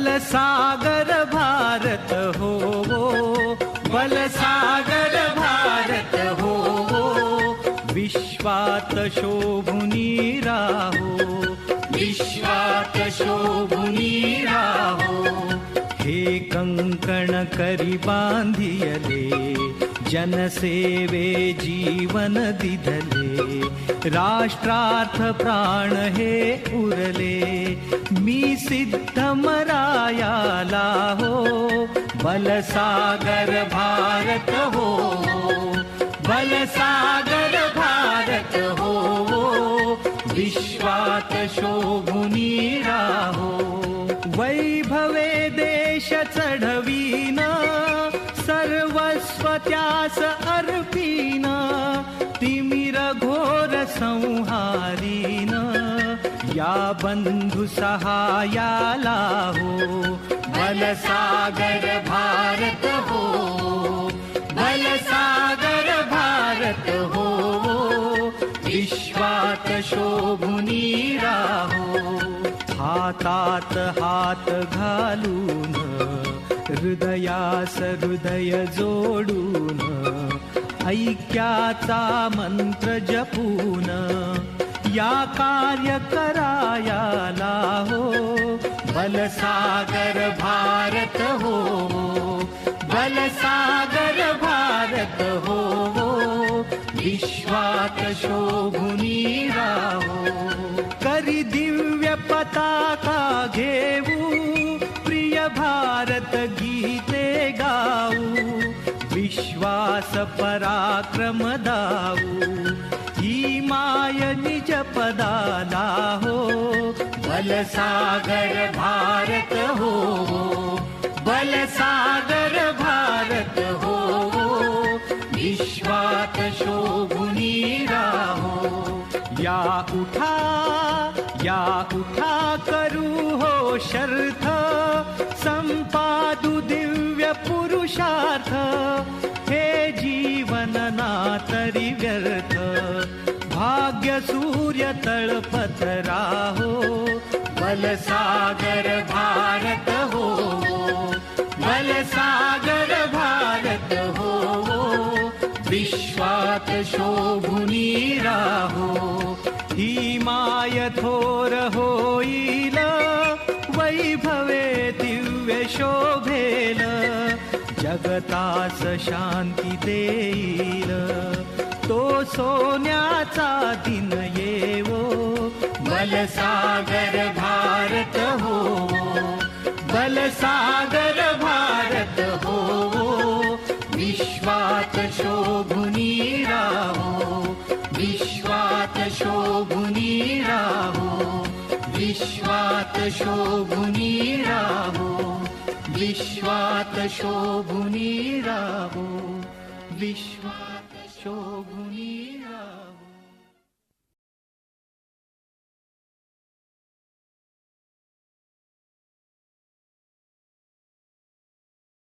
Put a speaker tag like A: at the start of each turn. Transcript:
A: बलसागर भारत हो, बलसागर भारत हो, विश्वात शोभुनी राहो, विश्वात शोभुनी राहो. हे कंकण करी बांधियले, जनसेवे जीवन दिधले, राष्ट्रार्थ प्राण हे उरले. मी सिद्धमरायाला हो, बलसागर भारत हो, बलसागर भारत हो, विश्वात शोभुनी राहो. वैभवे देश चढवीन, सर्वस्व त्यास अर्पीन, तिमिर घोर संहारीन, या बंधु सहायाला हो, बलसागर भारत हो, बलसागर भारत हो, विश्वात शोभुनी राहो. हातात हात घालून, हृदयास हृदय जोडून, ऐक्याचा मंत्र जपून, या कार्य करायाला हो, बलसागर भारत हो, बलसागर भारत हो, विश्वात शोभुनी राहो. करी दिव्य पताका घेऊ, प्रिय भारत गीते गाऊ, विश्वास पराक्रम दाऊ, ही माय निज पदाला हो, बलसागर भारत हो, बलसागर भारत हो, विश्वात शोभुनी राहो. या उठा करू हो शर्थ, संपादू दिव्य पुरुषार्थ, हे जीवन ना तरी व्यर्थ. भाग्य सूर्य तळपत राहो, बलसागर भारत हो, बलसागर भारत हो, विश्वात शोभुनी राहो. ही माय थोर होईल, वैभवे दिव्य शोभेल, जगतास शांती देईल, तो सोन्याचा दिन येवो, बलसागर भारत हो, बलसागर भारत हो, विश्वात शोभुनी राहो, विश्वात शोभुनी राहो, विश्वात शोभुनी राहो, विश्वात शोभुनी राहो, विश्वात शोभुनी